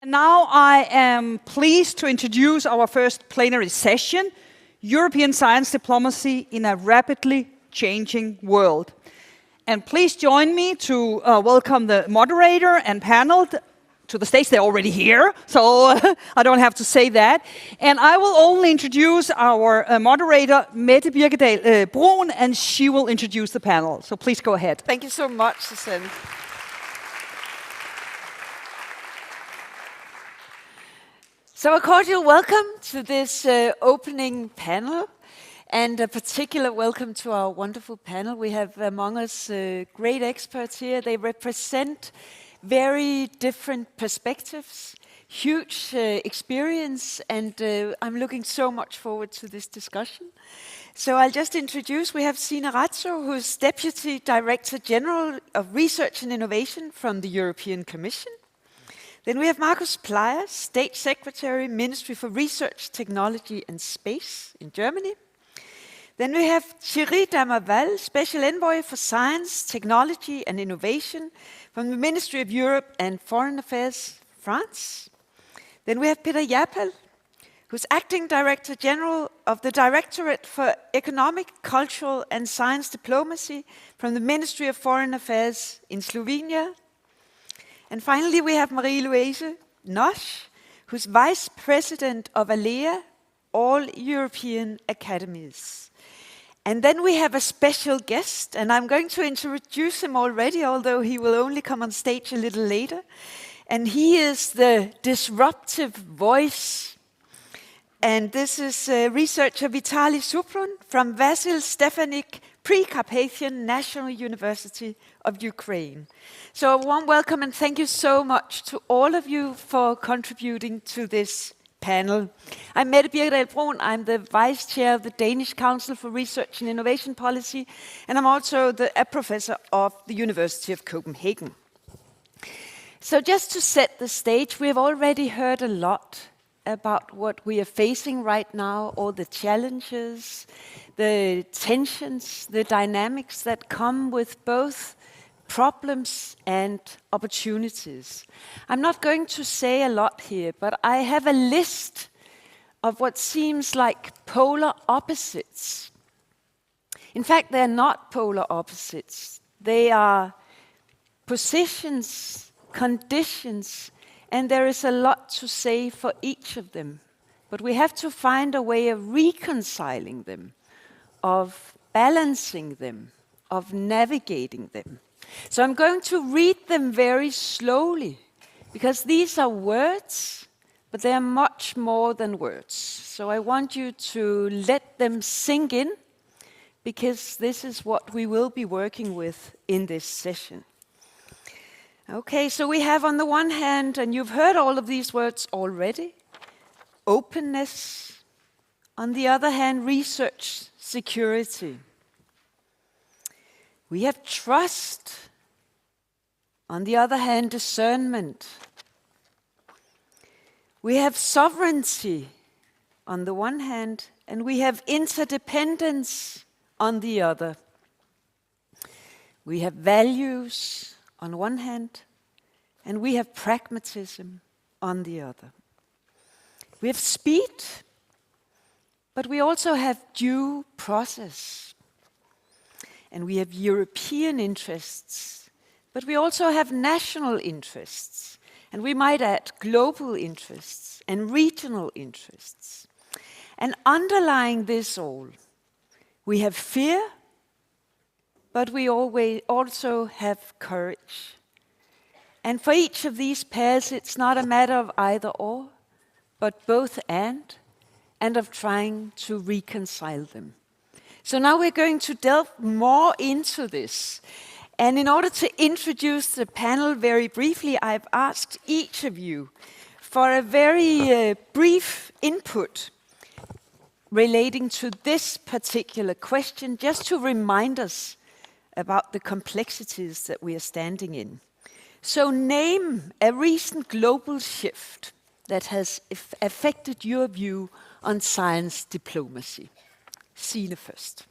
Now I am pleased to introduce our first plenary session, European Science Diplomacy in a Rapidly Changing World. And please join me to welcome the moderator and panel to the stage. They're already here, so I don't have to say that. And I will only introduce our moderator, Mette Birkedal Bruun, and she will introduce the panel. So please go ahead. Thank you so much, Signe. So a cordial welcome to this opening panel, and a particular welcome to our wonderful panel. We have among us great experts here. They represent very different perspectives, huge experience, and I'm looking so much forward to this discussion. So I'll just introduce, we have Signe Ratso, who's Deputy Director General of Research and Innovation from the European Commission. Then we have Pleyer, State Secretary, Ministry for Research, Technology and Space in Germany. Then we have Thierry Damerval, Special Envoy for Science, Technology and Innovation from the Ministry of Europe and Foreign Affairs, France. Then we have Japelj, who's Acting Director General of the Directorate for Economic, Cultural and Science Diplomacy from the Ministry of Foreign Affairs in Slovenia. And finally, we have Marie-Louise Nosch, who's Vice President of ALLEA, All European Academies. And then we have a special guest, and I'm going to introduce him already, although he will only come on stage a little later. And he is the disruptive voice. And this is researcher Vitalij Suprun from Vasyl Stefanyk, Precarpathian National University of Ukraine. So a warm welcome and thank you so much to all of you for contributing to this panel. I'm Mette Birkedal Bruun. I'm the Vice Chair of the Danish Council for Research and Innovation Policy, and I'm also a professor of the University of Copenhagen. So just to set the stage, we have already heard a lot about what we are facing right now, all the challenges, the tensions, the dynamics that come with both problems and opportunities. I'm not going to say a lot here, but I have a list of what seems like polar opposites. In fact, they're not polar opposites. They are positions, conditions, and there is a lot to say for each of them. But we have to find a way of reconciling them, of balancing them, of navigating them. So I'm going to read them very slowly, because these are words, but they are much more than words. So I want you to let them sink in, because this is what we will be working with in this session. Okay, so we have on the one hand, and you've heard all of these words already, openness. On the other hand, research security. We have trust. On the other hand, discernment. We have sovereignty on the one hand, and we have interdependence on the other. We have values on one hand, and we have pragmatism on the other. We have speed, but we also have due process. And we have European interests, but we also have national interests. And we might add global interests and regional interests. And underlying this all, we have fear, but we always also have courage. And for each of these pairs, it's not a matter of either or, but both and of trying to reconcile them. So now we're going to delve more into this. And in order to introduce the panel very briefly, I've asked each of you for a very brief input relating to this particular question, just to remind us about the complexities that we are standing in. So name a recent global shift that has affected your view on science diplomacy. Signe first.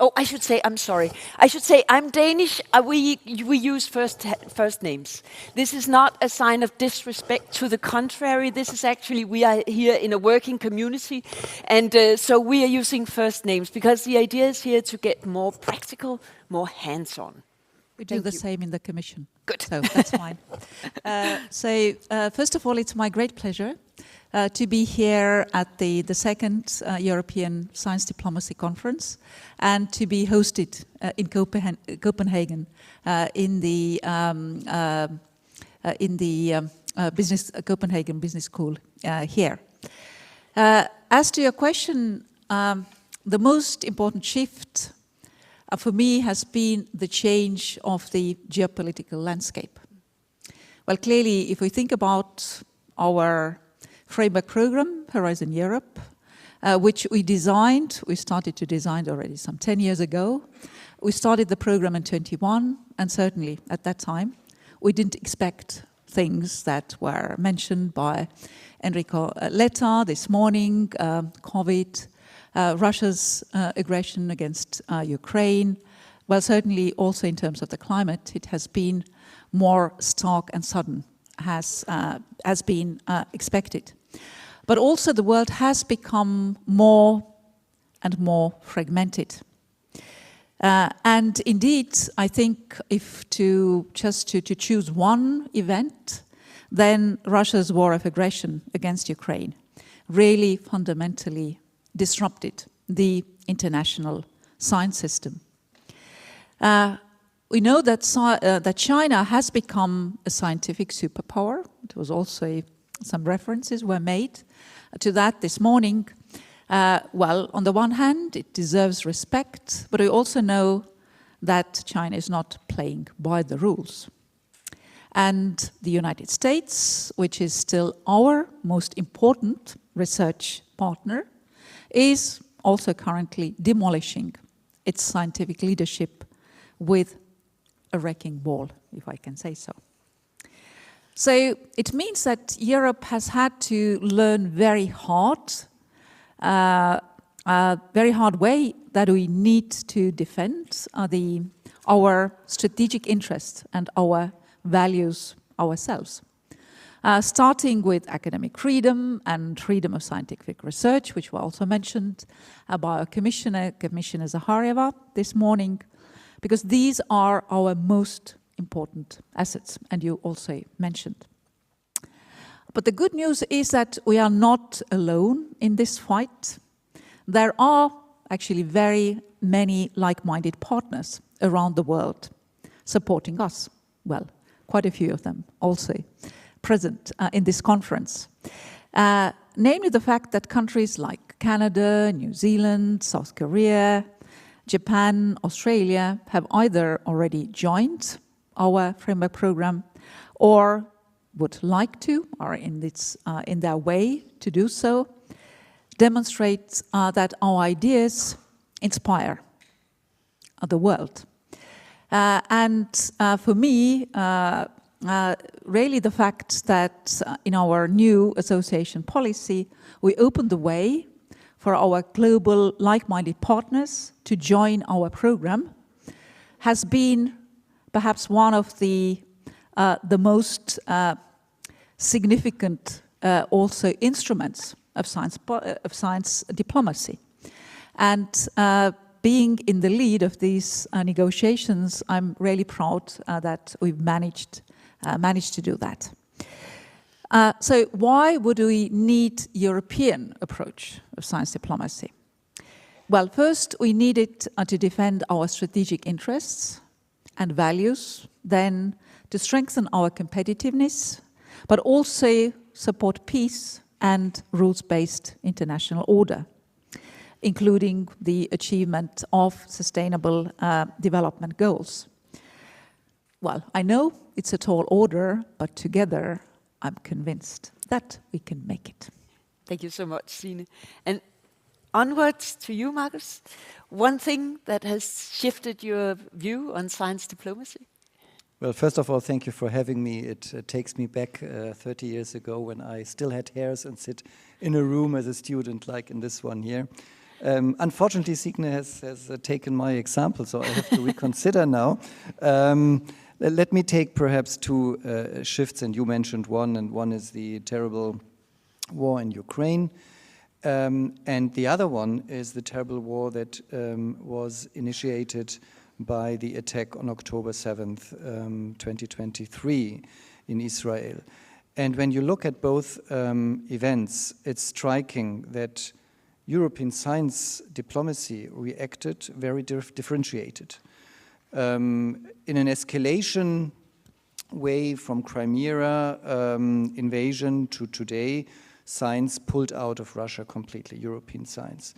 Oh, I should say, I'm sorry. I should say I'm Danish. We use first names. This is not a sign of disrespect. To the contrary, this is actually, we are here in a working community. And so we are using first names because the idea is here to get more practical, more hands-on. We do the same in the Commission. Good. So that's fine. First of all, it's my great pleasure to be here at the second European Science Diplomacy Conference and to be hosted in Copenhagen in the Copenhagen Business School here. As to your question, the most important shift for me has been the change of the geopolitical landscape. Well, clearly, if we think about our framework program, Horizon Europe, which we started to design already some 10 years ago. We started the program in 21, and certainly at that time, we didn't expect things that were mentioned by Enrico Letta this morning, COVID, Russia's aggression against Ukraine. Well, certainly also in terms of the climate, it has been more stark and sudden has been expected. But also the world has become more and more fragmented. And indeed, I think if to choose one event, then Russia's war of aggression against Ukraine really fundamentally disrupted the international science system. We know that China has become a scientific superpower. It was also some references were made to that this morning. Well, on the one hand, it deserves respect, but we also know that China is not playing by the rules. And the United States, which is still our most important research partner, is also currently demolishing its scientific leadership with a wrecking ball, if I can say so. So it means that Europe has had to learn very hard way that we need to defend our strategic interests and our values ourselves. Starting with academic freedom and freedom of scientific research, which were also mentioned by our Commissioner Zahareva this morning, because these are our most important assets, and you also mentioned. But the good news is that we are not alone in this fight. There are actually very many like-minded partners around the world supporting us. Well, quite a few of them also present in this conference. Namely the fact that countries like Canada, New Zealand, South Korea, Japan, Australia have either already joined our framework program or would like to, or in their way to do so, demonstrates that our ideas inspire the world. And for me, really the fact that in our new association policy, we opened the way for our global like-minded partners to join our program has been perhaps one of the most significant also instruments of science diplomacy. And being in the lead of these negotiations, I'm really proud that we've managed to do that. So why would we need European approach of science diplomacy? Well, first we need it to defend our strategic interests and values, then to strengthen our competitiveness, but also support peace and rules-based international order, including the achievement of sustainable development goals. Well, I know it's a tall order, but together I'm convinced that we can make it. Thank you so much, Signe. And onwards to you, Markus. One thing that has shifted your view on science diplomacy? Well, first of all, thank you for having me. It takes me back 30 years ago when I still had hairs and sit in a room as a student like in this one here. Unfortunately, Signe has taken my example, so I have to reconsider now. Let me take perhaps two shifts, and you mentioned one, and one is the terrible war in Ukraine, and the other one is the terrible war that was initiated by the attack on October 7th, 2023 in Israel. And when you look at both events, it's striking that European science diplomacy reacted very differentiated. In an escalation way from Crimea invasion to today, science pulled out of Russia completely, European science.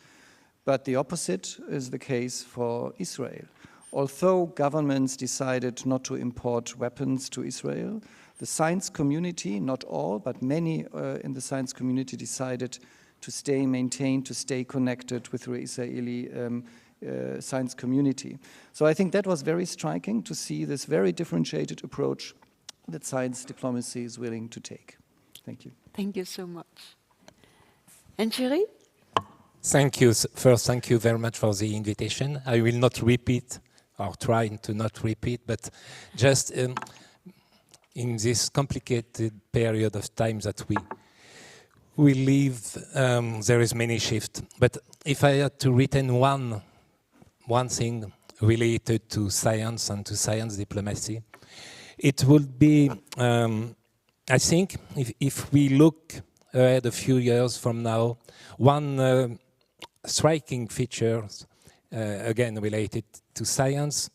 But the opposite is the case for Israel. Although governments decided not to import weapons to Israel, the science community, not all, but many in the science community decided to stay maintained, to stay connected with the Israeli science community. So I think that was very striking to see this very differentiated approach that science diplomacy is willing to take. Thank you. Thank you so much. And Thierry? Thank you. First, thank you very much for the invitation. I will not repeat, or try to not repeat, but just in this complicated period of time that we live, there is many shifts. But if I had to retain one thing related to science and to science diplomacy, it would be, I think, if we look ahead a few years from now, one striking feature, again related to science,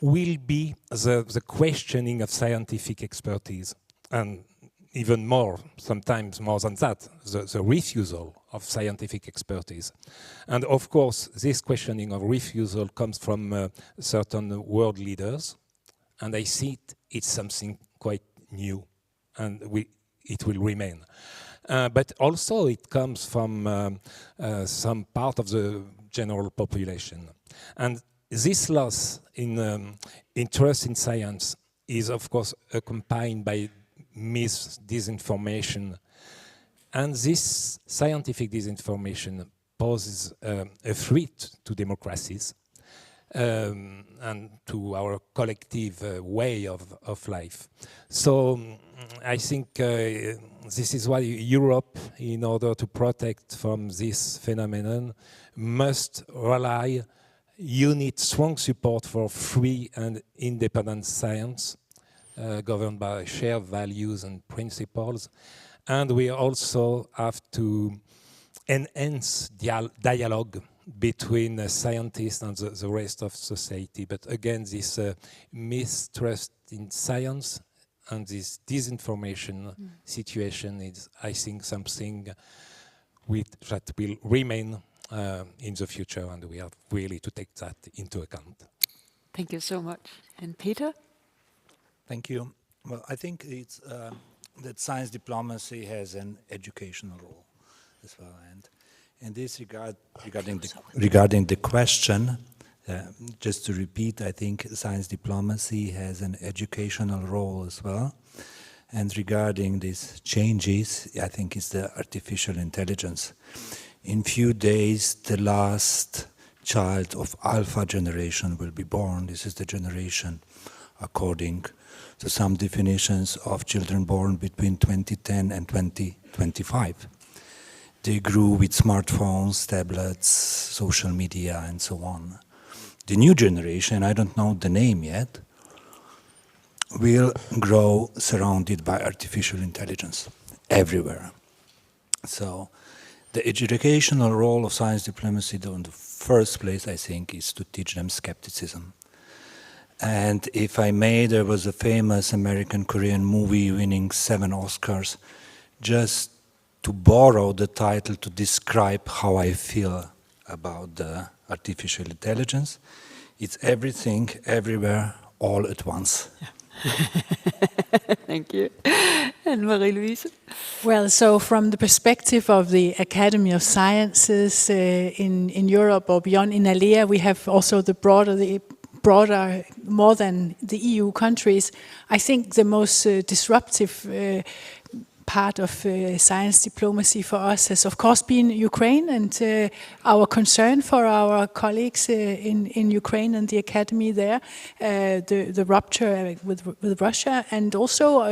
will be the questioning of scientific expertise, and even more, sometimes more than that, the refusal of scientific expertise. And of course, this questioning of refusal comes from certain world leaders, and I see it's something quite new, and it will remain. But also it comes from some part of the general population. And this loss in interest in science is, of course, accompanied by disinformation. And this scientific disinformation poses a threat to democracies and to our collective way of life. So I think this is why Europe, in order to protect from this phenomenon, must rely. You need strong support for free and independent science, governed by shared values and principles. And we also have to enhance dialogue between scientists and the rest of society. But again, this mistrust in science and this disinformation situation is, I think, something that will remain in the future, and we have really to take that into account. Thank you so much. And Peter? Thank you. Well, I think it's that science diplomacy has an educational role as well. And in this regard, regarding the question, just to repeat, I think science diplomacy has an educational role as well. And regarding these changes, I think it's the artificial intelligence. In few days, the last child of Alpha generation will be born. This is the generation, according to some definitions, of children born between 2010 and 2025. They grew with smartphones, tablets, social media, and so on. The new generation, I don't know the name yet, will grow surrounded by artificial intelligence everywhere. So the educational role of science diplomacy, though, in the first place, I think, is to teach them skepticism. And if I may, there was a famous American-Korean movie winning 7 Oscars, just to borrow the title to describe how I feel about the artificial intelligence. It's everything, everywhere, all at once. Thank you. And Marie-Louise? Well, so from the perspective of the Academy of Sciences in Europe or beyond, in ALLEA, we have also the broader, more than the EU countries. I think the most disruptive part of science diplomacy for us has, of course, been Ukraine and our concern for our colleagues in Ukraine and the academy there, the rupture with Russia, and also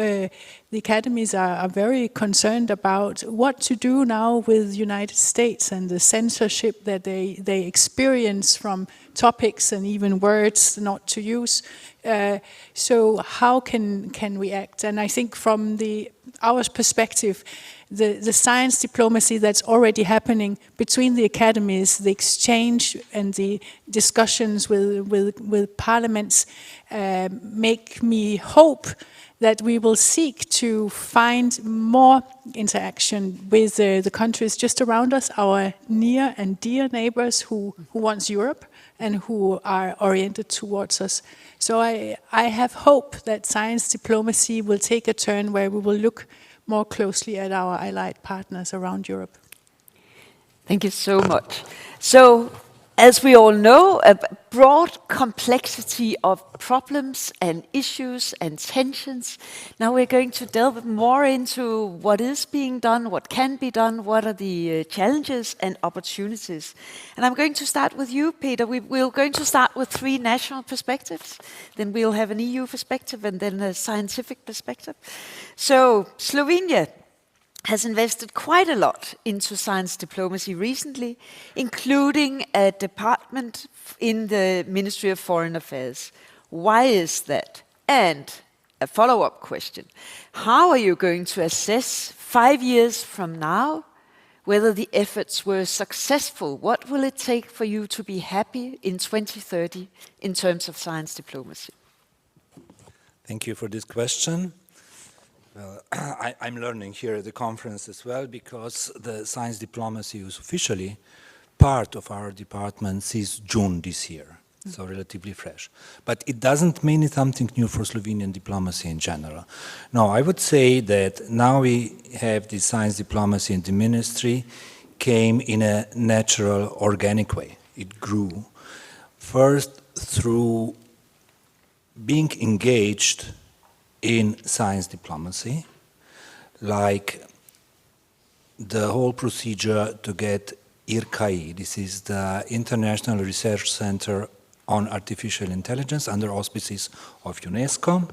the academies are very concerned about what to do now with the United States and the censorship that they experience from topics and even words not to use. So how can we act? And I think from our perspective, the science diplomacy that's already happening between the academies, the exchange and the discussions with parliaments make me hope that we will seek to find more interaction with the countries just around us, our near and dear neighbors who wants Europe and who are oriented towards us. So I have hope that science diplomacy will take a turn where we will look more closely at our allied partners around Europe. Thank you so much. So, as we all know, a broad complexity of problems and issues and tensions. Now we're going to delve more into what is being done, what can be done, what are the challenges and opportunities. And I'm going to start with you, Peter. We're going to start with 3 national perspectives. Then we'll have an EU perspective and then a scientific perspective. So, Slovenia has invested quite a lot into science diplomacy recently, including a department in the Ministry of Foreign Affairs. Why is that? And a follow-up question. How are you going to assess 5 years from now whether the efforts were successful? What will it take for you to be happy in 2030 in terms of science diplomacy? Thank you for this question. Well, I'm learning here at the conference as well, because the science diplomacy is officially part of our department since June this year, so relatively fresh. But it doesn't mean something new for Slovenian diplomacy in general. No, I would say that now we have the science diplomacy in the ministry came in a natural, organic way. It grew first through being engaged in science diplomacy, like the whole procedure to get IRCAI, this is the International Research Center on Artificial Intelligence under auspices of UNESCO,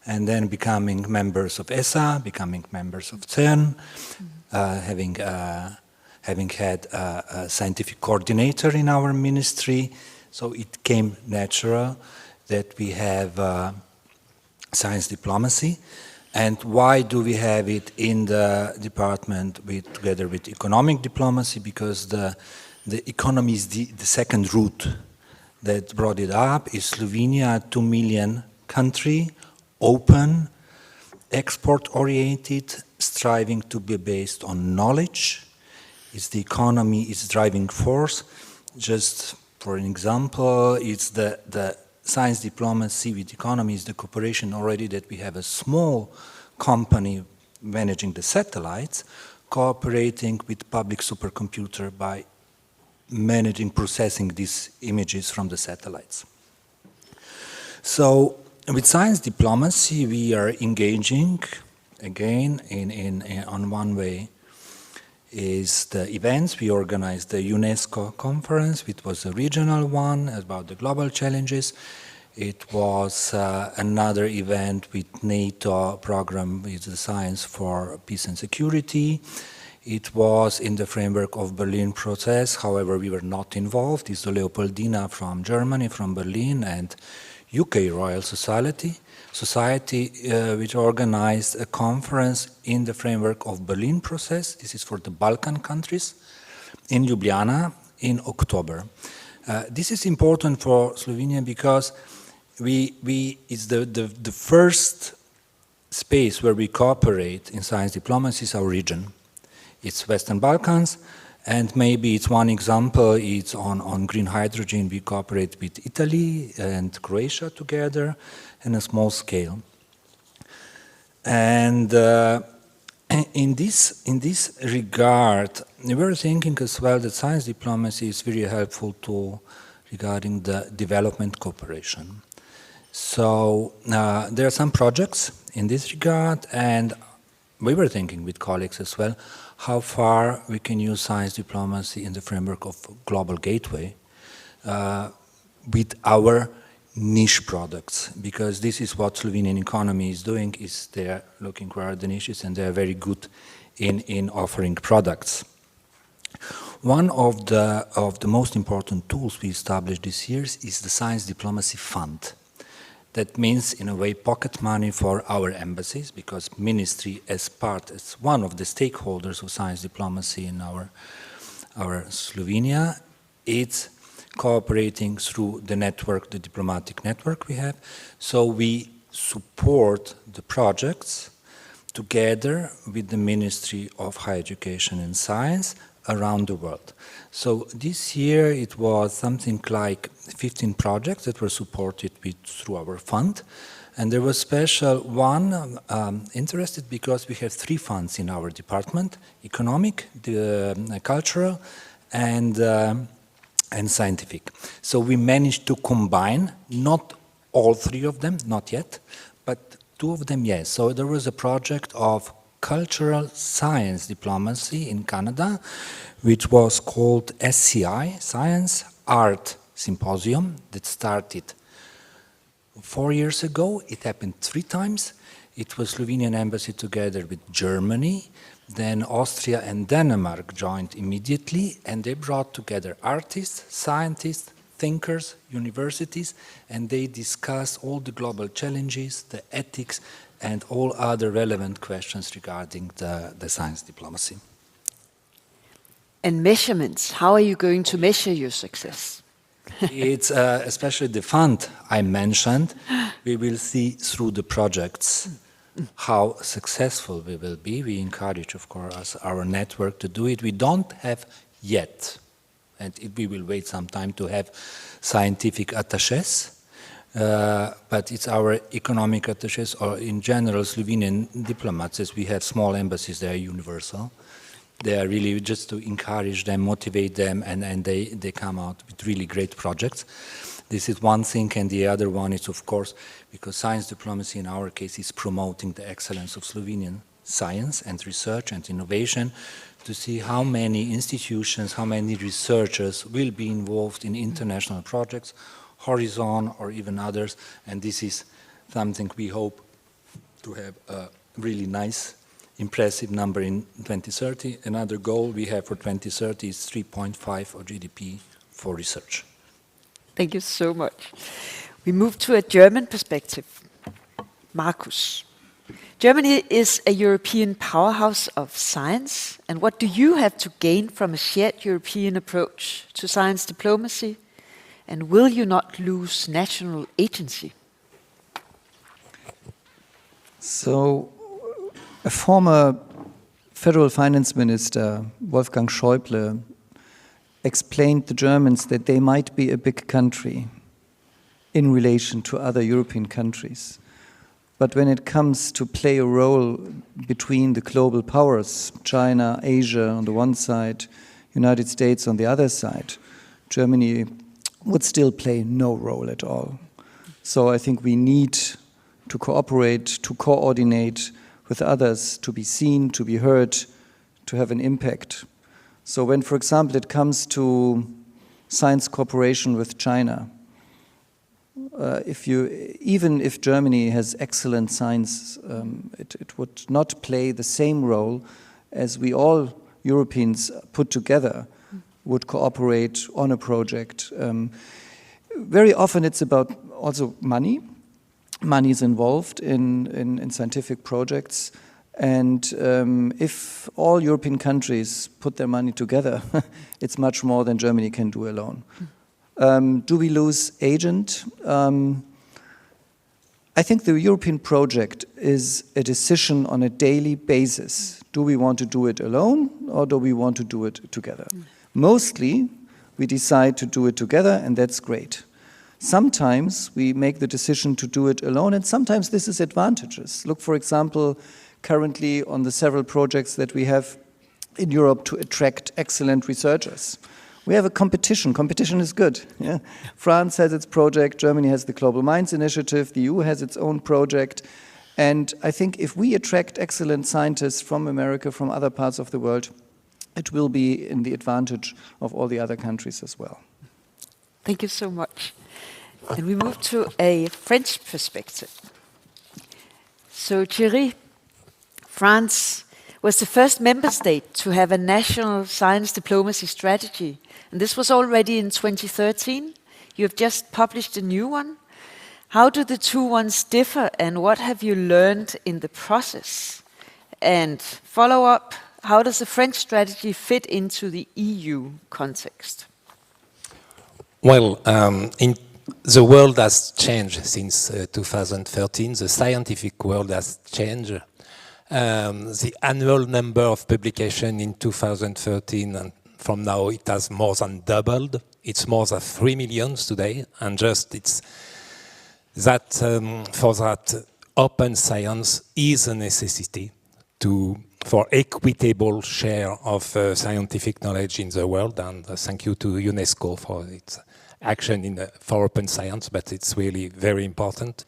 and then becoming members of ESA, becoming members of CERN, having had a scientific coordinator in our ministry, so it came natural that we have science diplomacy. And why do we have it in the department together with economic diplomacy? Because the economy is the second route that brought it up. Is Slovenia, 2 million country, open, export-oriented, striving to be based on knowledge. It's the economy, its driving force. Just for an example, it's the science diplomacy with economy is the cooperation already that we have a small company managing the satellites, cooperating with public supercomputer by managing, processing these images from the satellites. So with science diplomacy, we are engaging again on one way is the events. We organized the UNESCO conference, which was a regional one about the global challenges. It was another event with NATO program with the Science for Peace and Security. It was in the framework of Berlin process, however we were not involved. It's the Leopoldina from Germany, from Berlin, and UK Royal Society, which organized a conference in the framework of Berlin process. This is for the Balkan countries in Ljubljana in October. This is important for Slovenia because it's the first space where we cooperate in science diplomacy is our region. It's Western Balkans, and maybe it's one example, it's on green hydrogen. We cooperate with Italy and Croatia together in a small scale. And in this regard, we were thinking as well that science diplomacy is very helpful tool regarding the development cooperation. So there are some projects in this regard, and we were thinking with colleagues as well, how far we can use science diplomacy in the framework of Global Gateway with our niche products, because this is what Slovenian economy is doing, is they're looking where the niches and they're very good in offering products. One of the most important tools we established this year is the Science Diplomacy Fund. That means, in a way, pocket money for our embassies, because ministry as one of the stakeholders of science diplomacy in our Slovenia, it's cooperating through the network, the diplomatic network we have. So we support the projects together with the Ministry of Higher Education and Science around the world. So this year it was something like 15 projects that were supported through our fund. And there was special one interested because we have 3 funds in our department: economic, cultural, and scientific. So we managed to combine, not all 3 of them, not yet, but 2 of them, yes. So there was a project of cultural science diplomacy in Canada, which was called SCI, Science Art Symposium, that started 4 years ago. It happened 3 times. It was Slovenian embassy together with Germany, then Austria and Denmark joined immediately, and they brought together artists, scientists, thinkers, universities, and they discussed all the global challenges, the ethics, and all other relevant questions regarding the science diplomacy. And measurements, how are you going to measure your success? It's especially the fund I mentioned. We will see through the projects how successful we will be. We encourage, of course, our network to do it. We don't have yet, and we will wait some time to have scientific attachés, but it's our economic attachés, or in general Slovenian diplomats, as we have small embassies, they are universal. They are really just to encourage them, motivate them, and they come out with really great projects. This is one thing, and the other one is, of course, because science diplomacy in our case is promoting the excellence of Slovenian science and research and innovation, to see how many institutions, how many researchers will be involved in international projects, Horizon or even others, and this is something we hope to have a really nice, impressive number in 2030. Another goal we have for 2030 is 3.5 of GDP for research. Thank you so much. We move to a German perspective. Markus. Germany is a European powerhouse of science, and what do you have to gain from a shared European approach to science diplomacy, and will you not lose national agency? So, a former federal finance minister, Wolfgang Schäuble, explained the Germans that they might be a big country in relation to other European countries. But when it comes to play a role between the global powers, China, Asia on the one side, United States on the other side, Germany would still play no role at all. So I think we need to cooperate, to coordinate with others, to be seen, to be heard, to have an impact. So when, for example, it comes to science cooperation with China, even if Germany has excellent science, it would not play the same role as we all Europeans put together would cooperate on a project. Very often it's about also money. Money is involved in scientific projects. And if all European countries put their money together, it's much more than Germany can do alone. Do we lose agent? I think the European project is a decision on a daily basis. Do we want to do it alone, or do we want to do it together? Mostly, we decide to do it together, and that's great. Sometimes we make the decision to do it alone, and sometimes this is advantageous. Look, for example, currently on the several projects that we have in Europe to attract excellent researchers. We have a competition. Competition is good. Yeah? France has its project, Germany has the Global Minds Initiative, the EU has its own project, And I think if we attract excellent scientists from America, from other parts of the world, it will be in the advantage of all the other countries as well. Thank you so much. And we move to a French perspective. So Thierry, France was the first member state to have a national science diplomacy strategy. And this was already in 2013. You have just published a new one. How do the two ones differ, and what have you learned in the process? And follow up, how does the French strategy fit into the EU context? Well, the world has changed since 2013. The scientific world has changed. The annual number of publications in 2013 and from now it has more than doubled. It's more than 3 million today, and just it's that for that open science is a necessity for equitable share of scientific knowledge in the world. And thank you to UNESCO for its action for open science, but it's really very important.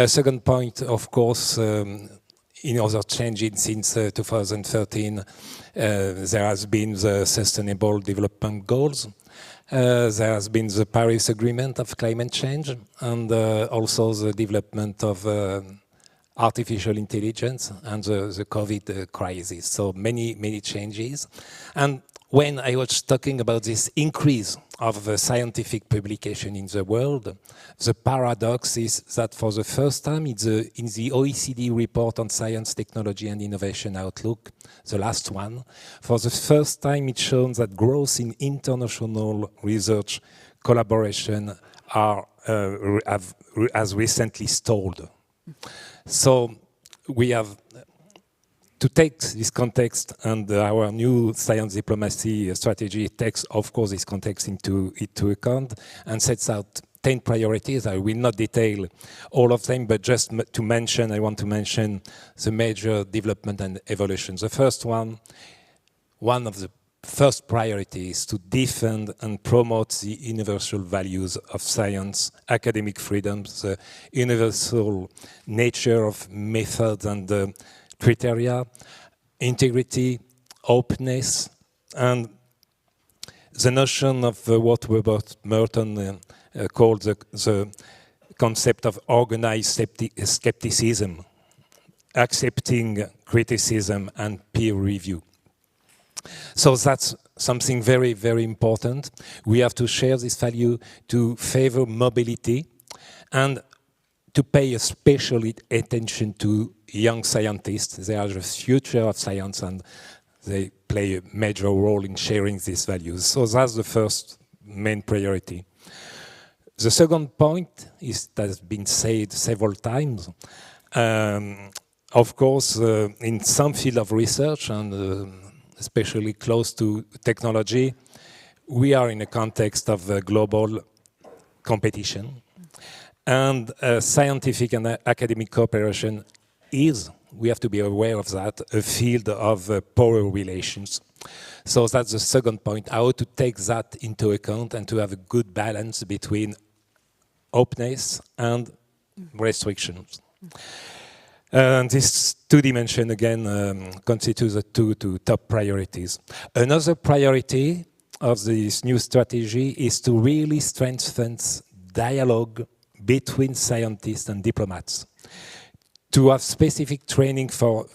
Second point, of course, in other changes since 2013, there has been the Sustainable Development Goals. There has been the Paris Agreement of climate change, and also the development of artificial intelligence and the COVID crisis. So many changes. And when I was talking about this increase of scientific publication in the world, the paradox is that for the first time in the OECD report on science, technology and innovation outlook, the last one, for the first time it shows that growth in international research collaboration has recently stalled. So we have to take this context, and our new science diplomacy strategy takes, of course, this context into account and sets out 10 priorities. I will not detail all of them, but just to mention, I want to mention the major development and evolution. The first one of the first priorities is to defend and promote the universal values of science, academic freedoms, the universal nature of methods and criteria, integrity, openness, and the notion of what Robert Merton called the concept of organized skepticism, accepting criticism and peer review. So that's something very, very important. We have to share this value to favor mobility and to pay special attention to young scientists. They are the future of science and they play a major role in sharing these values. So that's the first main priority. The second point is that has been said several times. Of course, in some field of research and especially close to technology, we are in a context of global competition. And scientific and academic cooperation is, we have to be aware of that, a field of power relations. So that's the second point, how to take that into account and to have a good balance between openness and restrictions. And this two dimension again constitutes the two top priorities. Another priority of this new strategy is to really strengthen dialogue between scientists and diplomats. To have specific training for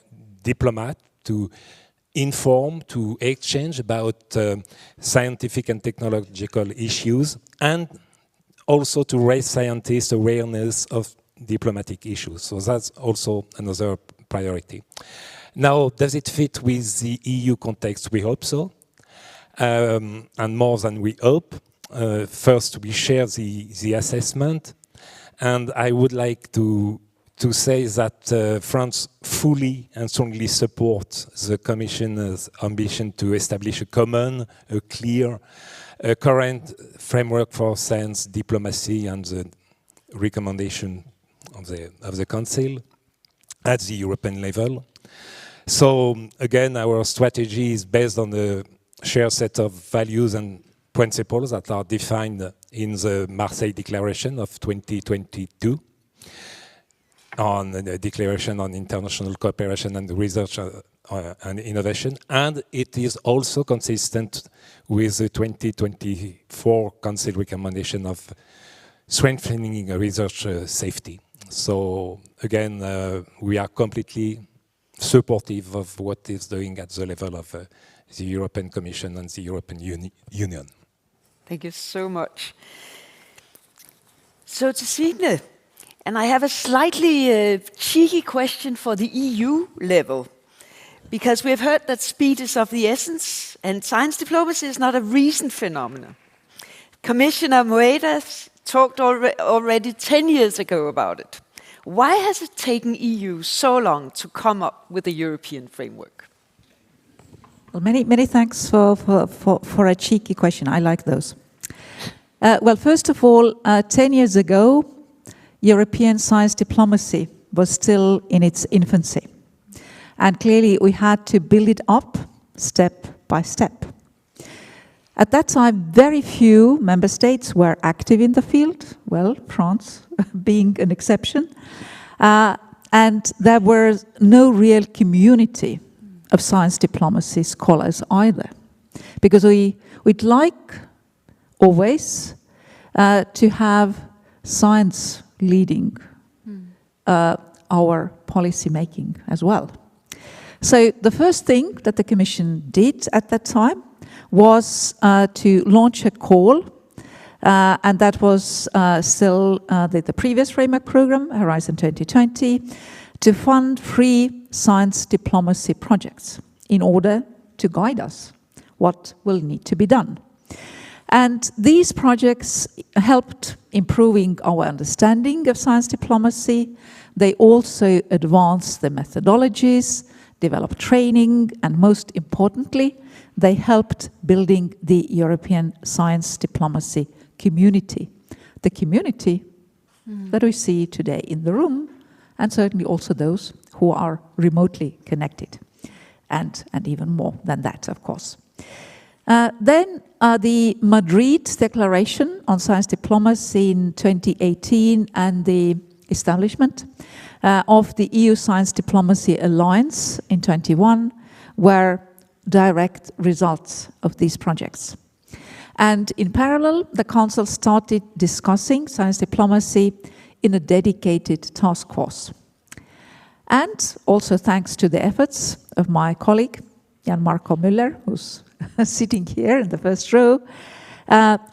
diplomats to inform, to exchange about scientific and technological issues, and also to raise scientists' awareness of diplomatic issues. So that's also another priority. Now, does it fit with the EU context? We hope so. And more than we hope. First, we share the assessment. And I would like to say that France fully and strongly supports the Commission's ambition to establish a common, a clear, current framework for science diplomacy and the recommendation of the Council at the European level. So again, our strategy is based on a shared set of values and principles that are defined in the Marseille Declaration of 2022. on the Declaration on International Cooperation and Research and Innovation, and it is also consistent with the 2024 Council recommendation of strengthening research safety. So again, we are completely supportive of what is doing at the level of the European Commission and the European Union. Thank you so much. So to Signe, and I have a slightly cheeky question for the EU level, because we've heard that speed is of the essence, and science diplomacy is not a recent phenomenon. Commissioner Mette talked already 10 years ago about it. Why has it taken EU so long to come up with a European framework? Well, many thanks for a cheeky question. I like those. Well, first of all, 10 years ago, European science diplomacy was still in its infancy. And clearly, we had to build it up step by step. At that time, very few member states were active in the field, well, France being an exception. And there was no real community of science diplomacy scholars either. Because we'd like always to have science leading our policy making as well. So the first thing that the Commission did at that time was to launch a call, and that was still the previous framework program, Horizon 2020, to fund free science diplomacy projects in order to guide us what will need to be done. And these projects helped improving our understanding of science diplomacy. They also advanced the methodologies, developed training, and most importantly, they helped building the European science diplomacy community. The community that we see today in the room, and certainly also those who are remotely connected, and even more than that, of course. Then the Madrid Declaration on Science Diplomacy in 2018 and the establishment of the EU Science Diplomacy Alliance in 21 were direct results of these projects. And in parallel, the Council started discussing science diplomacy in a dedicated task force. And also thanks to the efforts of my colleague, Jan Marco Müller, who's sitting here in the first row,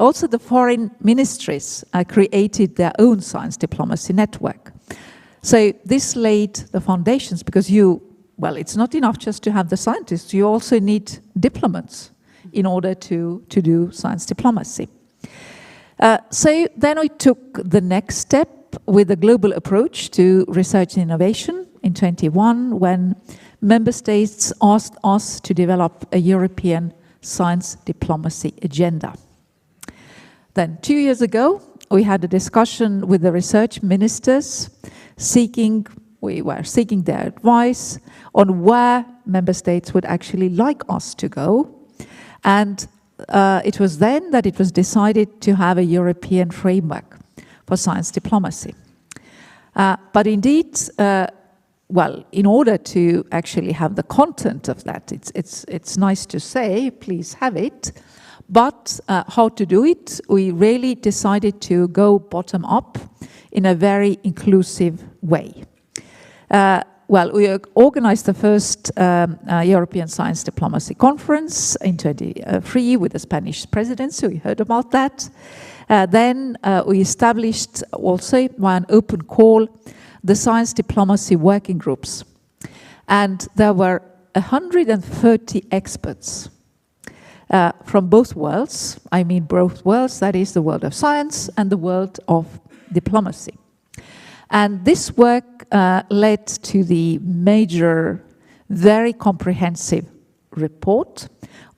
also the foreign ministries created their own science diplomacy network. So this laid the foundations because well, it's not enough just to have the scientists, you also need diplomats in order to do science diplomacy. So then we took the next step with a global approach to research and innovation in 21 when member states asked us to develop a European science diplomacy agenda. Then 2 years ago, we had a discussion with the research ministers we were seeking their advice on where member states would actually like us to go. And it was then that it was decided to have a European framework for science diplomacy. But indeed, well, in order to actually have the content of that, it's nice to say, please have it, but how to do it, we really decided to go bottom up in a very inclusive way. Well, we organized the first European Science Diplomacy Conference in 2023 with the Spanish presidency. We heard about that. Then we established also by an open call the science diplomacy working groups. And there were 130 experts from both worlds. I mean both worlds, that is the world of science and the world of diplomacy. And this work led to the major, very comprehensive report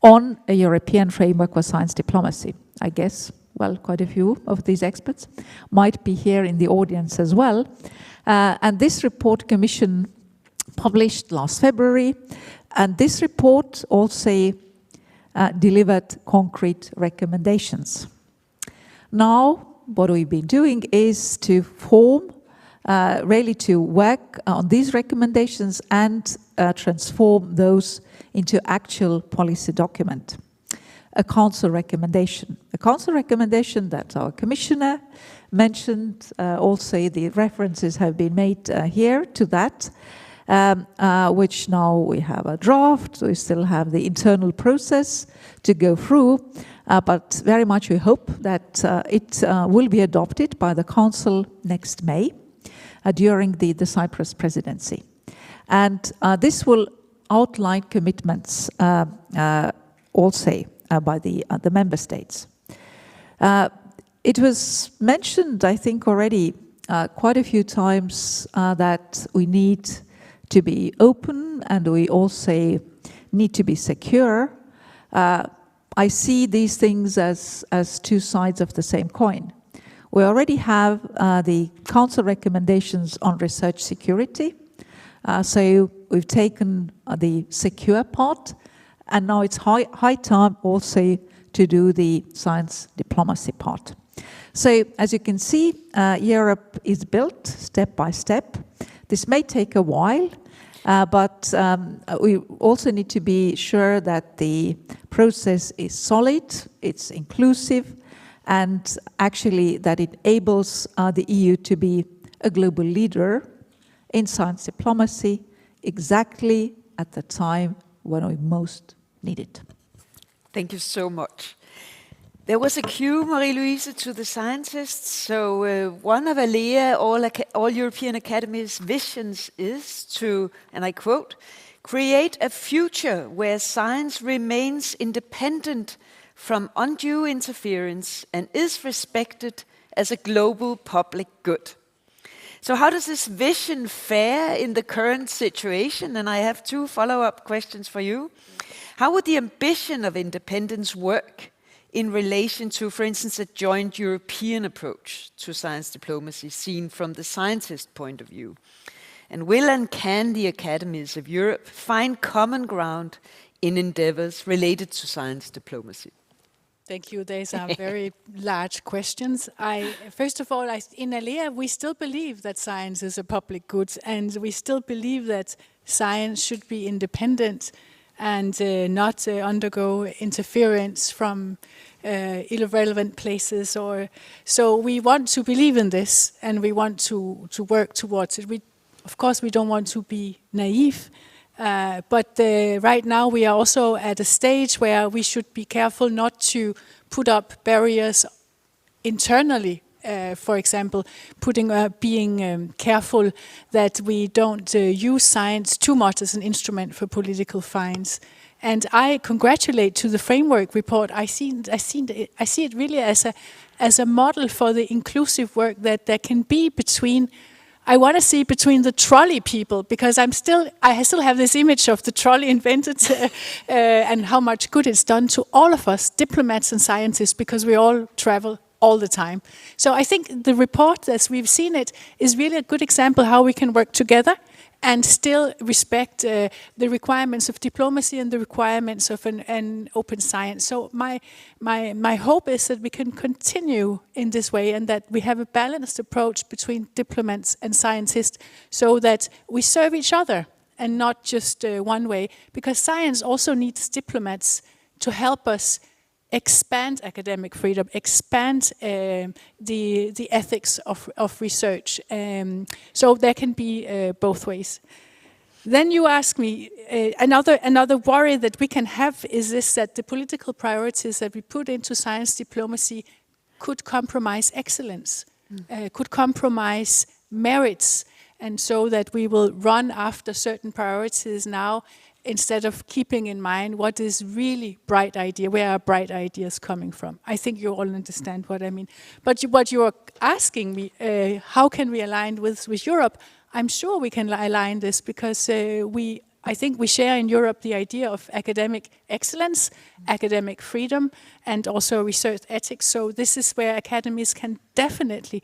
on a European framework for science diplomacy. I guess, well, quite a few of these experts might be here in the audience as well. And this report Commission published last February, and this report also delivered concrete recommendations. Now, what we've been doing is to form really to work on these recommendations and transform those into actual policy document. A council recommendation. A council recommendation that our commissioner mentioned, also the references have been made here to that, which now we have a draft, we still have the internal process to go through, but very much we hope that it will be adopted by the council next May during the Cyprus presidency. And this will outline commitments also by the member states. It was mentioned, I think, already quite a few times that we need to be open and we also need to be secure. I see these things as two sides of the same coin. We already have the Council recommendations on research security. So we've taken the secure part, and now it's high time also to do the science diplomacy part. So as you can see, Europe is built step by step. This may take a while, but we also need to be sure that the process is solid, it's inclusive, and actually that it enables the EU to be a global leader in science diplomacy exactly at the time when we most need it. Thank you so much. There was a cue, Marie-Louise, to the scientists. So one of ALLEA, all European Academies' visions is to, and I quote, create a future where science remains independent from undue interference and is respected as a global public good. So how does this vision fare in the current situation? And I have two follow-up questions for you. How would the ambition of independence work in relation to, for instance, a joint European approach to science diplomacy seen from the scientist point of view? And will and can the academies of Europe find common ground in endeavors related to science diplomacy? Thank you. These are very large questions. First of all, in ALLEA, we still believe that science is a public good, and we still believe that science should be independent and not undergo interference from irrelevant places. So we want to believe in this, and we want to work towards it. Of course, we don't want to be naive. But right now we are also at a stage where we should be careful not to put up barriers internally. For example, being careful that we don't use science too much as an instrument for political fines. And I congratulate to the framework report. I see it really as a model for the inclusive work that there can be between. I want to see between the trolley people, because I still have this image of the trolley invented and how much good it's done to all of us, diplomats and scientists, because we all travel all the time. So I think the report, as we've seen it, is really a good example how we can work together and still respect the requirements of diplomacy and the requirements of an open science. So my hope is that we can continue in this way and that we have a balanced approach between diplomats and scientists so that we serve each other and not just one way, because science also needs diplomats to help us expand academic freedom, expand the ethics of research. So there can be both ways. Then you ask me, another worry that we can have is this, that the political priorities that we put into science diplomacy could compromise excellence, could compromise merits, and so that we will run after certain priorities now instead of keeping in mind what is really bright idea, where are bright ideas coming from. I think you all understand what I mean. But what you are asking me, how can we align with Europe? I'm sure we can align this because I think we share in Europe the idea of academic excellence, academic freedom, and also research ethics. So this is where academies can definitely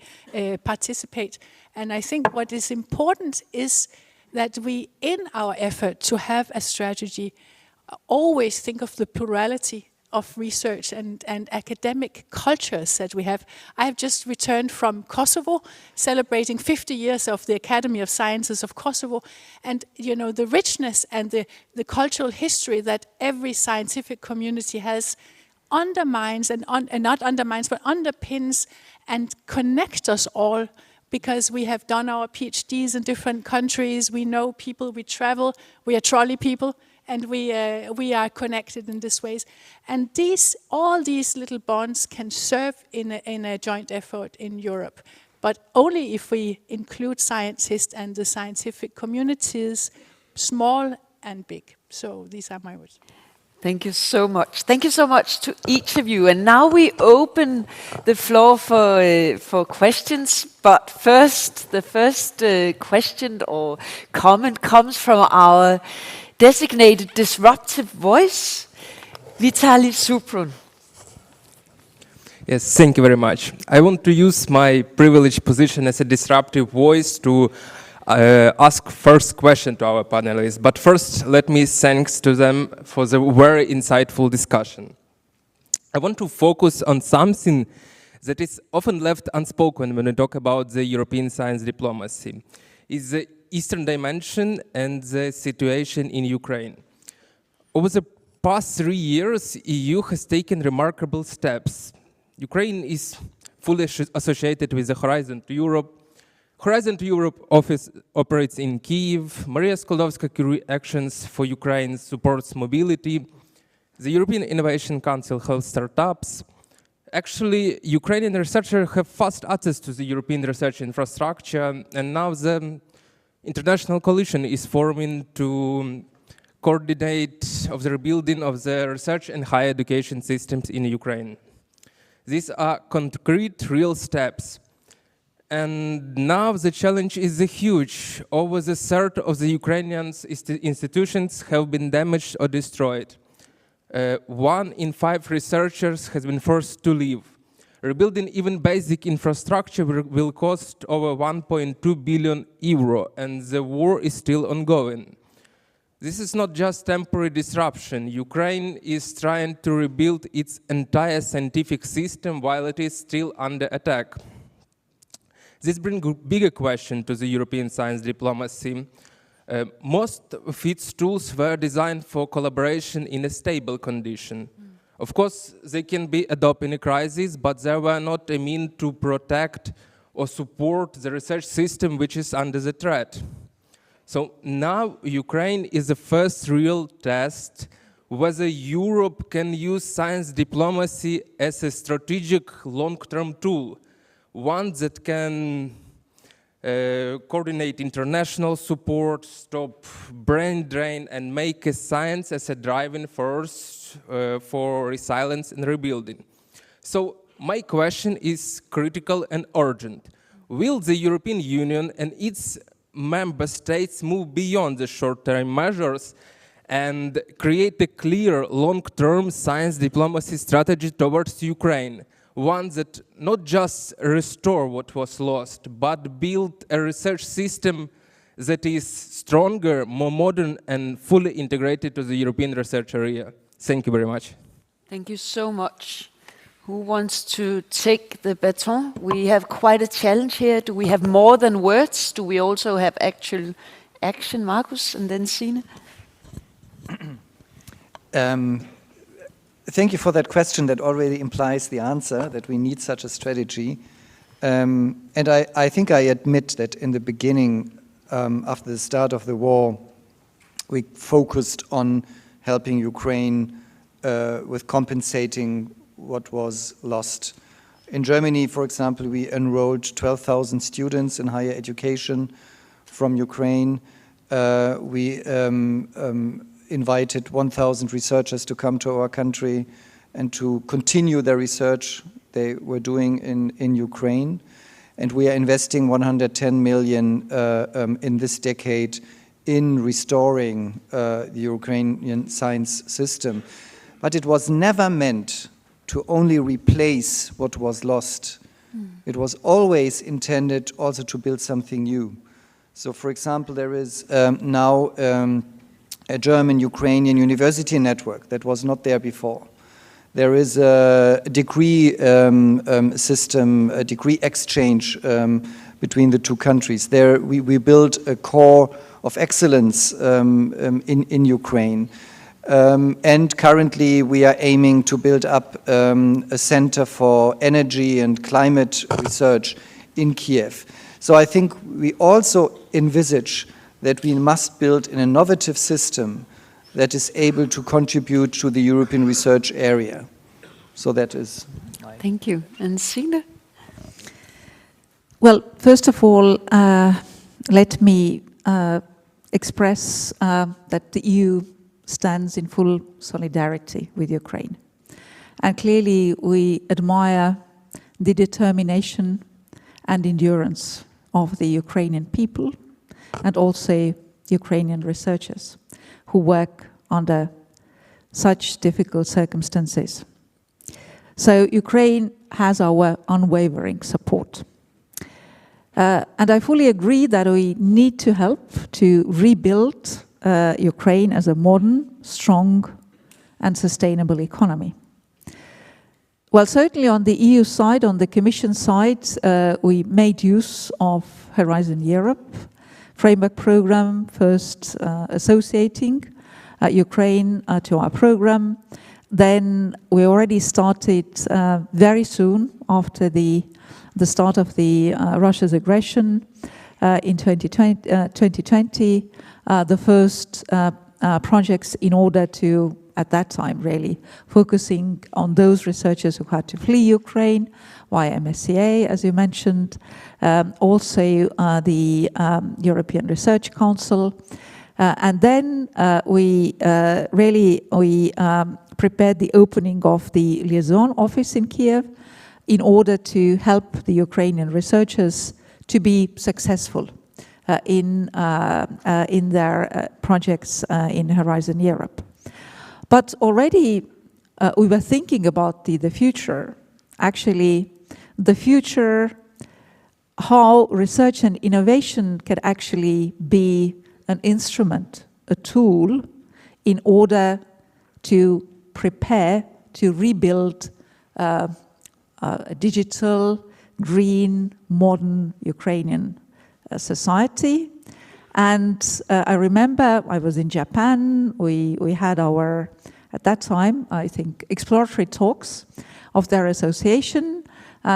participate. And I think what is important is that we, in our effort to have a strategy, always think of the plurality of research and academic cultures that we have. I have just returned from Kosovo, celebrating 50 years of the Academy of Sciences of Kosovo, and you know the richness and the cultural history that every scientific community has undermines and not undermines but underpins and connects us all, because we have done our PhDs in different countries, we know people, we travel, we are trolley people, and we are connected in these ways. And all these little bonds can serve in a joint effort in Europe, but only if we include scientists and the scientific communities, small and big. So these are my words. Thank you so much. Thank you so much to each of you. And now we open the floor for questions. But first, the first question or comment comes from our designated disruptive voice, Vitalij Suprun. Yes, thank you very much. I want to use my privileged position as a disruptive voice to ask first question to our panelists. But first, let me thanks to them for the very insightful discussion. I want to focus on something that is often left unspoken when we talk about the European science diplomacy. Is the Eastern dimension and the situation in Ukraine. Over the past 3 years, EU has taken remarkable steps. Ukraine is fully associated with the Horizon to Europe. Horizon to Europe office operates in Kyiv. Maria Skłodowska Actions for Ukraine supports mobility. The European Innovation Council helps startups. Actually, Ukrainian researchers have fast access to the European research infrastructure, and now the international coalition is forming to coordinate of the rebuilding of the research and higher education systems in Ukraine. These are concrete, real steps. And now the challenge is huge. Over the third of the Ukrainian institutions have been damaged or destroyed. 1 in 5 researchers has been forced to leave. Rebuilding even basic infrastructure will cost over 1.2 billion euro, and the war is still ongoing. This is not just temporary disruption. Ukraine is trying to rebuild its entire scientific system while it is still under attack. This brings a bigger question to the European science diplomacy. Most of its tools were designed for collaboration in a stable condition. Of course, they can be adopted in a crisis, but they were not a means to protect or support the research system which is under the threat. So now Ukraine is the first real test whether Europe can use science diplomacy as a strategic long-term tool, one that can coordinate international support, stop brain drain, and make science as a driving force for resilience and rebuilding. So my question is critical and urgent. Will the European Union and its member states move beyond the short-term measures and create a clear long-term science diplomacy strategy towards Ukraine? One that not just restore what was lost, but build a research system that is stronger, more modern, and fully integrated to the European research area. Thank you very much. Thank you so much. Who wants to take the baton? We have quite a challenge here. Do we have more than words? Do we also have actual action? Markus, and then Signe. Thank you for that question that already implies the answer, that we need such a strategy. And I think I admit that in the beginning, after the start of the war, we focused on helping Ukraine with compensating what was lost. In Germany, for example, we enrolled 12,000 students in higher education from Ukraine. We invited 1,000 researchers to come to our country and to continue their research they were doing in Ukraine. And we are investing 110 million in this decade in restoring the Ukrainian science system. But it was never meant to only replace what was lost. It was always intended also to build something new. So, for example, there is now a German-Ukrainian university network that was not there before. There is a degree system, a degree exchange between the two countries. There we built a core of excellence in Ukraine. And currently we are aiming to build up a center for energy and climate research in Kiev. So I think we also envisage that we must build an innovative system that is able to contribute to the European research area. So that is my... Thank you. And Signe? Well, first of all, let me express that the EU stands in full solidarity with Ukraine. And clearly we admire the determination and endurance of the Ukrainian people and also Ukrainian researchers who work under such difficult circumstances. So Ukraine has our unwavering support. And I fully agree that we need to help to rebuild Ukraine as a modern, strong and sustainable economy. Well, certainly on the EU side, on the Commission side, we made use of Horizon Europe framework program, first associating Ukraine to our program. Then we already started very soon after the start of the Russia's aggression in 2020, the first projects in order to, at that time really, focusing on those researchers who had to flee Ukraine via MSCA, as you mentioned, also the European Research Council. And then we prepared the opening of the liaison office in Kiev in order to help the Ukrainian researchers to be successful in their projects in Horizon Europe. But already we were thinking about the future, actually the future, how research and innovation can actually be an instrument, a tool, in order to prepare to rebuild a digital, green, modern Ukrainian society. And I remember I was in Japan. We had our, at that time, I think, exploratory talks of their association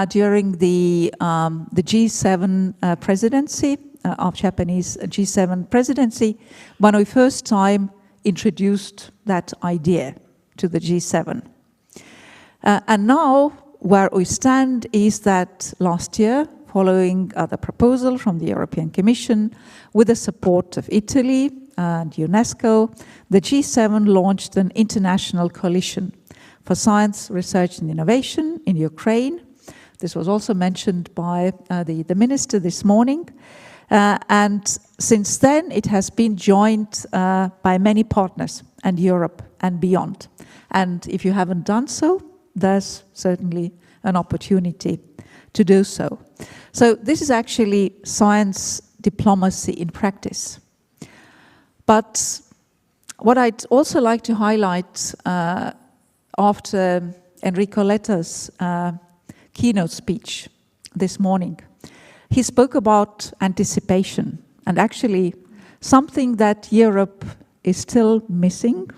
during the G7 presidency, of Japanese G7 presidency, when we first time introduced that idea to the G7. And now where we stand is that last year, following the proposal from the European Commission, with the support of Italy and UNESCO, the G7 launched an international coalition for science, research and innovation in Ukraine. This was also mentioned by the minister this morning. And since then, it has been joined by many partners and Europe and beyond. And if you haven't done so, there's certainly an opportunity to do so. So this is actually science diplomacy in practice. But what I'd also like to highlight after Enrico Letta's keynote speech this morning, he spoke about anticipation, and actually something that Europe is still missing,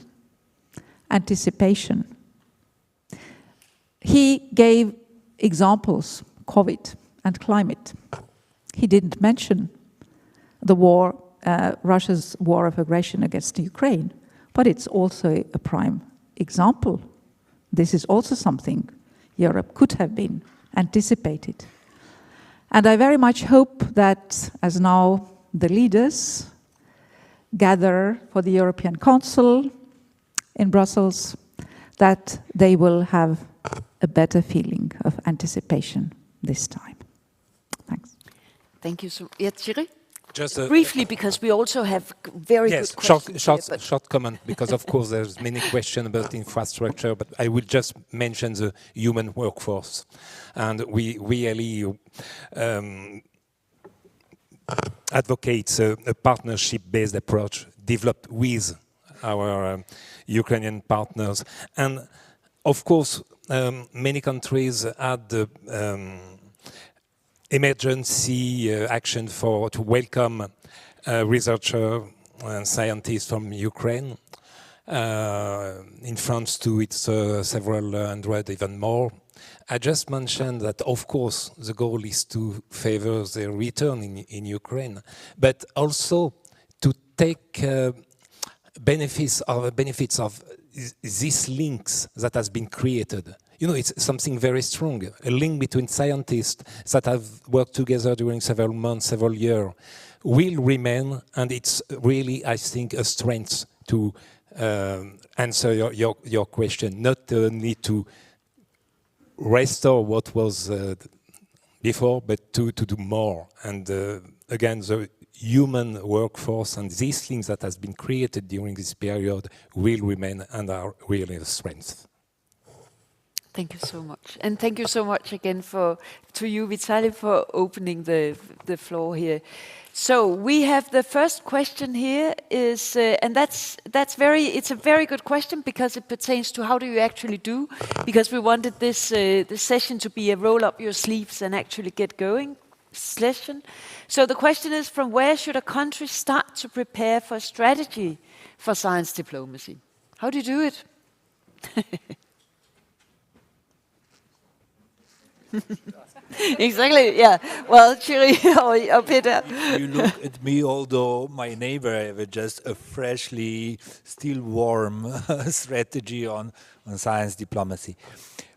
anticipation. He gave examples, COVID and climate. He didn't mention the war, Russia's war of aggression against Ukraine, but it's also a prime example. This is also something Europe could have been anticipated. And I very much hope that as now the leaders gather for the European Council in Brussels, that they will have a better feeling of anticipation this time. Thanks. Thank you. So, yeah, Thierry? Just briefly, because we also have very good questions. Short comment, because of course there's many questions about infrastructure, but I will just mention the human workforce. And we really advocate a partnership-based approach developed with our Ukrainian partners. And of course, many countries had the emergency action to welcome researchers and scientists from Ukraine. In France too, it's several hundred, even more. I just mentioned that, of course, the goal is to favor their return in Ukraine, but also to take benefits of these links that has been created. You know, it's something very strong, a link between scientists that have worked together during several months, several years, will remain, and it's really, I think, a strength to answer your question, not only to restore what was before, but to do more. And again, the human workforce and these things that has been created during this period will remain and are really a strength. Thank you so much. And thank you so much again to you, Vitalij, for opening the floor here. So we have the first question here is, and it's a very good question because it pertains to how do you actually do, because we wanted this session to be a roll up your sleeves and actually get going session. So the question is, from where should a country start to prepare for a strategy for science diplomacy? How do you do it? Exactly, yeah. Well, Thierry or Peter. You look at me, although my neighbor have just a freshly, still warm strategy on science diplomacy.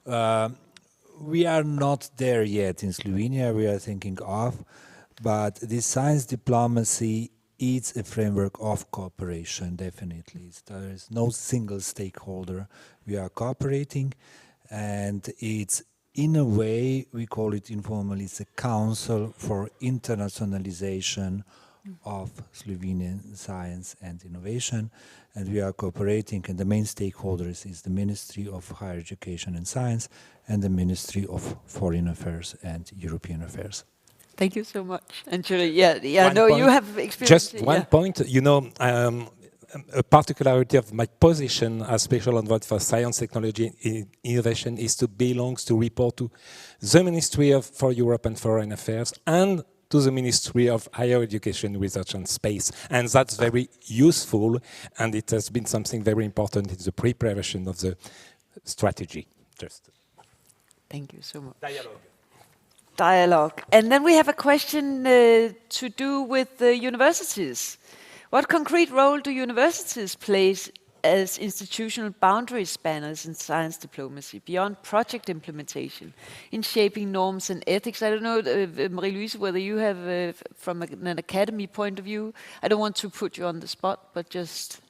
We are not there yet in Slovenia, we are thinking of, but this science diplomacy is a framework of cooperation, definitely. There is no single stakeholder. We are cooperating, and it's in a way, we call it informally, it's a council for internationalization of Slovenian science and innovation, and we are cooperating, and the main stakeholders is the Ministry of Higher Education and Science and the Ministry of Foreign Affairs and European Affairs. Thank you so much. And Thierry, you have experience. Just one point, you know, a particularity of my position as Special Envoy for Science, Technology and Innovation is to report to the Ministry for Europe and Foreign Affairs and to the Ministry of Higher Education, Research and Space. And that's very useful, and it has been something very important in the preparation of the strategy. Thank you so much. Dialogue. And then we have a question to do with the universities. What concrete role do universities play as institutional boundary spanners in science diplomacy, beyond project implementation, in shaping norms and ethics? I don't know, Marie-Louise, whether you have, from an academy point of view, I don't want to put you on the spot, but just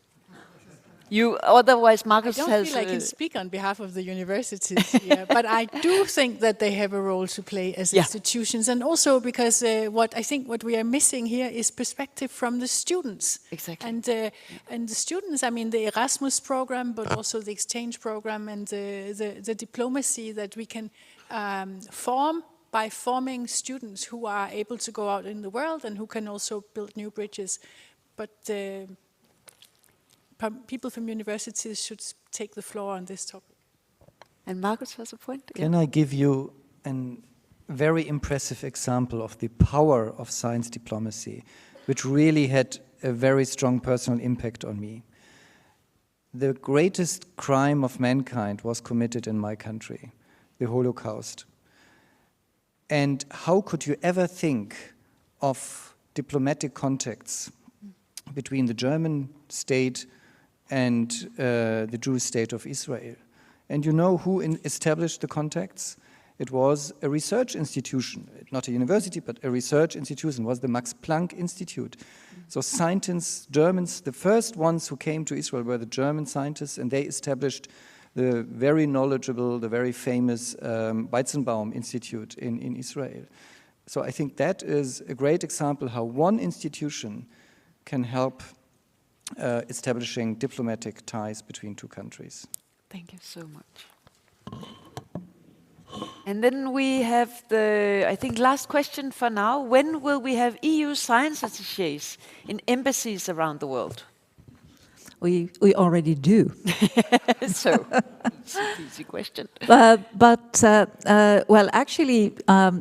you, otherwise Marcus has... I don't feel I can speak on behalf of the universities here, but I do think that they have a role to play as institutions, and also because what we are missing here is perspective from the students. Exactly. And the students, I mean, the Erasmus program, but also the exchange program and the diplomacy that we can form by forming students who are able to go out in the world and who can also build new bridges. But people from universities should take the floor on this topic. And Marcus has a point. Can I give you a very impressive example of the power of science diplomacy, which really had a very strong personal impact on me? The greatest crime of mankind was committed in my country, the Holocaust. And how could you ever think of diplomatic contacts between the German state and the Jewish state of Israel? And you know who established the contacts? It was a research institution, not a university, but a research institution. It was the Max Planck Institute. So scientists, Germans, the first ones who came to Israel were the German scientists, and they established the very knowledgeable, the very famous Weizenbaum Institute in Israel. So I think that is a great example how one institution can help establishing diplomatic ties between two countries. Thank you so much. And then we have the, I think, last question for now. When will we have EU science attachés in embassies around the world? we already do. So, easy question. Well, actually,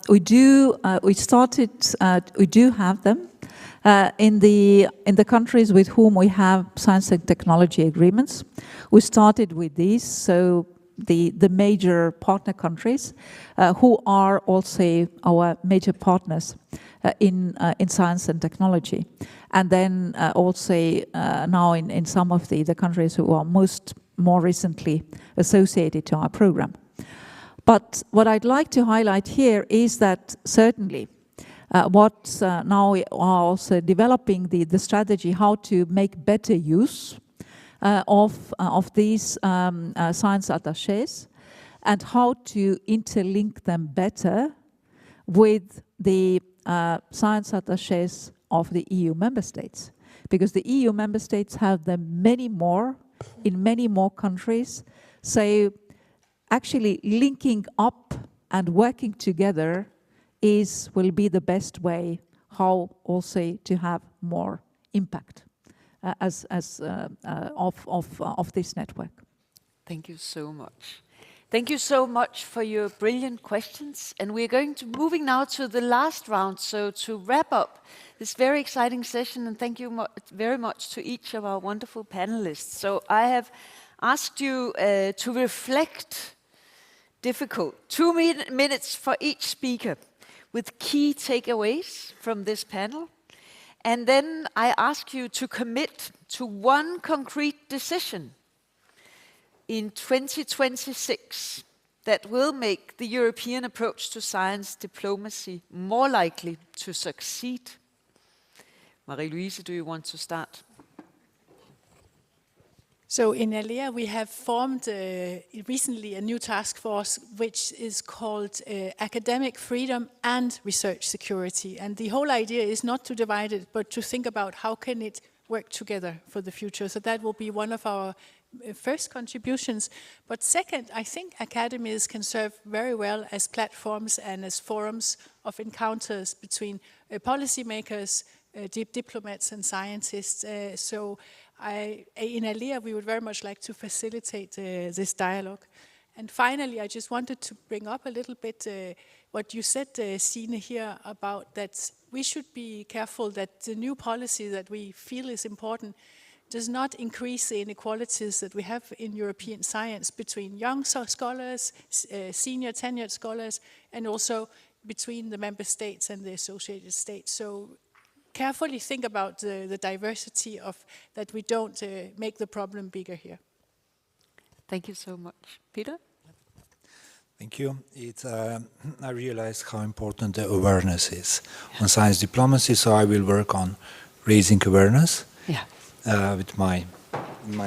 we do. We do have them in the countries with whom we have science and technology agreements. We started with these, so the major partner countries, who are also our major partners in science and technology, and then also now in some of the countries who are more recently associated to our program. But what I'd like to highlight here is that certainly what now we are also developing the strategy how to make better use of these science attachés and how to interlink them better with the science attachés of the EU member states. Because the EU member states have them many more, in many more countries. So actually linking up and working together will be the best way how also to have more impact of this network. Thank you so much. Thank you so much for your brilliant questions. And we're going to moving now to the last round. So to wrap up this very exciting session, and thank you very much to each of our wonderful panelists. So I have asked you to reflect difficult 2 minutes for each speaker with key takeaways from this panel. And then I ask you to commit to one concrete decision in 2026 that will make the European approach to science diplomacy more likely to succeed. Marie-Louise, do you want to start? So in ALLEA, we have formed recently a new task force which is called Academic Freedom and Research Security. And the whole idea is not to divide it, but to think about how can it work together for the future. So that will be one of our first contributions. But second, I think academies can serve very well as platforms and as forums of encounters between policymakers, diplomats and scientists. In ALLEA, we would very much like to facilitate this dialogue. And finally, I just wanted to bring up a little bit what you said, Signe, here about that we should be careful that the new policy that we feel is important does not increase the inequalities that we have in European science between young scholars, senior tenured scholars, and also between the member states and the associated states. So carefully think about the diversity of that we don't make the problem bigger here. Thank you so much. Peter? Thank you. I realize how important the awareness is on science diplomacy, so I will work on raising awareness with my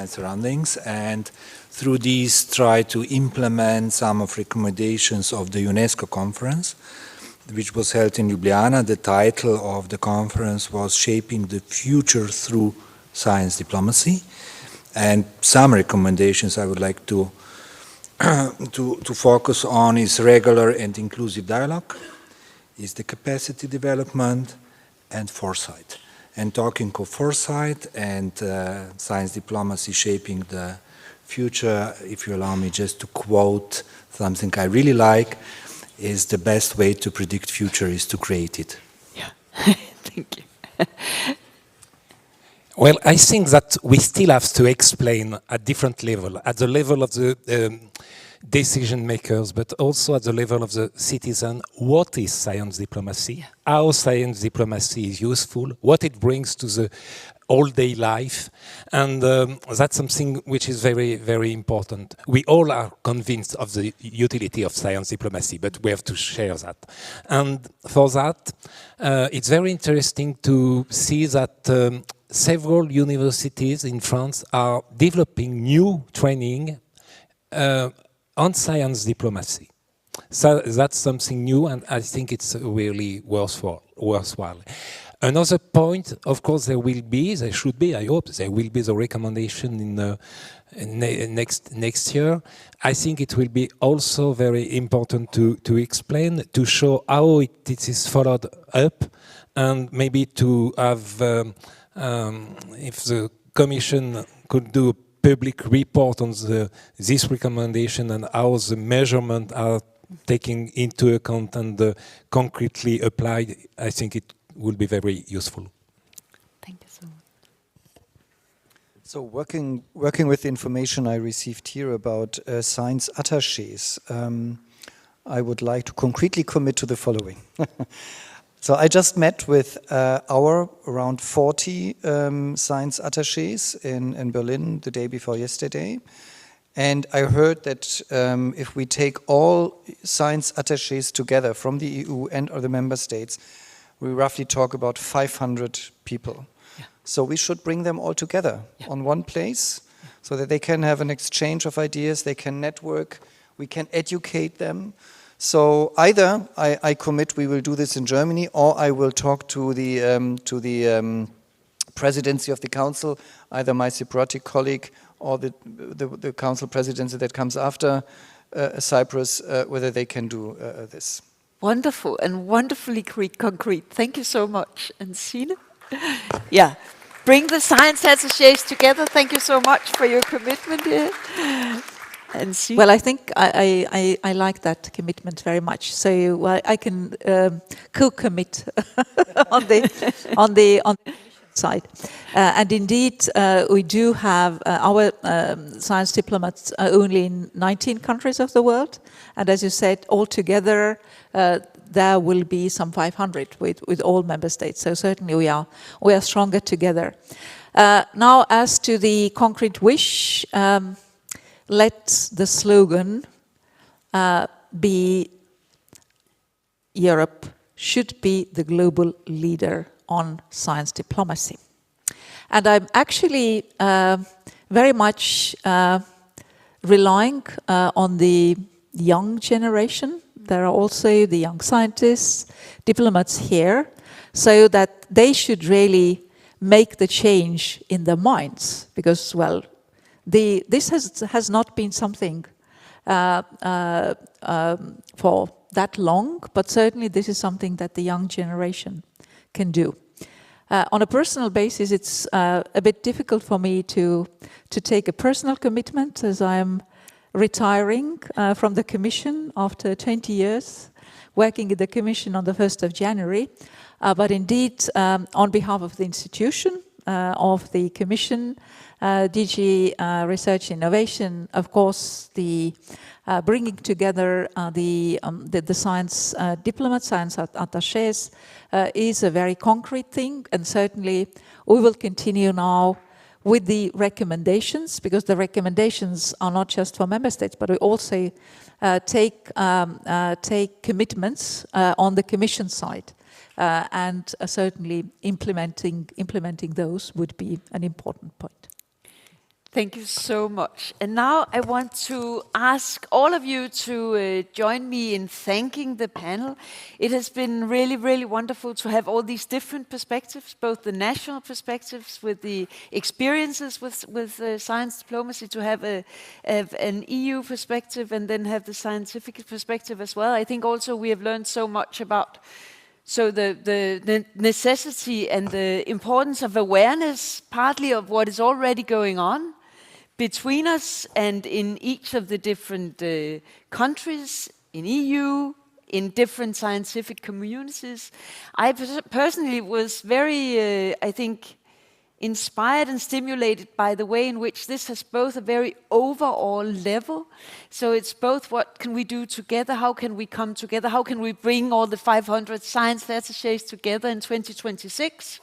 surroundings, and through these try to implement some of recommendations of the UNESCO conference, which was held in Ljubljana. The title of the conference was Shaping the Future Through Science Diplomacy. And some recommendations I would like to focus on is regular and inclusive dialogue, is the capacity development, and foresight. And talking of foresight and science diplomacy shaping the future, if you allow me just to quote something I really like, is the best way to predict future is to create it. Yeah, thank you. Well, I think that we still have to explain at different level, at the level of the decision makers, but also at the level of the citizen, what is science diplomacy, how science diplomacy is useful, what it brings to the all-day life, and that's something which is very, very important. We all are convinced of the utility of science diplomacy, but we have to share that. And for that, it's very interesting to see that several universities in France are developing new training on science diplomacy. So that's something new, and I think it's really worthwhile. Another point, of course, there should be, I hope, there will be the recommendation in next year. I think it will be also very important to explain, to show how it is followed up, and maybe to have, if the Commission could do a public report on this recommendation and how the measurement are taking into account and concretely applied, I think it will be very useful. Thank you so much. So working with the information I received here about science attachés, I would like to concretely commit to the following. So I just met with our around 40 science attachés in Berlin the day before yesterday. And I heard that if we take all science attachés together from the EU and or the member states, we roughly talk about 500 people. Yeah. So we should bring them all together on one place so that they can have an exchange of ideas, they can network, we can educate them. So either I commit we will do this in Germany, or I will talk to the presidency of the council, either my Cypriotic colleague or the council presidency that comes after Cyprus, whether they can do this. Wonderful and wonderfully concrete. Thank you so much. And Signe? Yeah. Bring the science attachés together. Thank you so much for your commitment here. And Signe? Well, I think I like that commitment very much. So I can co-commit on the side. And indeed, we do have our science diplomats only in 19 countries of the world. And as you said, altogether, there will be some 500 with all member states. So certainly we are stronger together. Now, as to the concrete wish, let the slogan be Europe should be the global leader on science diplomacy. And I'm actually very much relying on the young generation. There are also the young scientists, diplomats here, so that they should really make the change in their minds, because, well, this has not been something for that long, but certainly this is something that the young generation can do. On a personal basis, it's a bit difficult for me to take a personal commitment, as I am retiring from the Commission after 20 years, working in the Commission on the 1st of January. But indeed, on behalf of the institution, of the Commission, DG Research Innovation, of course, the bringing together the science diplomats, science attachés, is a very concrete thing, and certainly we will continue now with the recommendations, because the recommendations are not just for member states, but we also take commitments on the Commission side. And certainly implementing those would be an important point. Thank you so much. And now I want to ask all of you to join me in thanking the panel. It has been really, really wonderful to have all these different perspectives, both the national perspectives with the experiences with science diplomacy, to have an EU perspective and then have the scientific perspective as well. I think also we have learned so much about the necessity and the importance of awareness, partly of what is already going on between us and in each of the different countries, in EU, in different scientific communities. I personally was very, I think, inspired and stimulated by the way in which this has both a very overall level. So it's both what can we do together, how can we come together, how can we bring all the 500 science attachés together in 2026.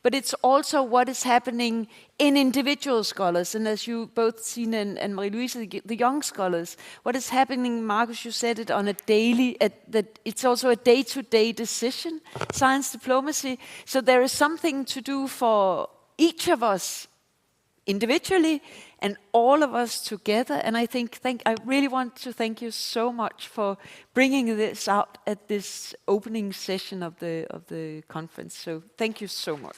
But it's also what is happening in individual scholars, and as you both Signe and Marie-Louise, the young scholars, what is happening, Marcus, you said it on a daily, that it's also a day-to-day decision, science diplomacy. So there is something to do for each of us individually and all of us together. And I think I really want to thank you so much for bringing this out at this opening session of the conference. So thank you so much.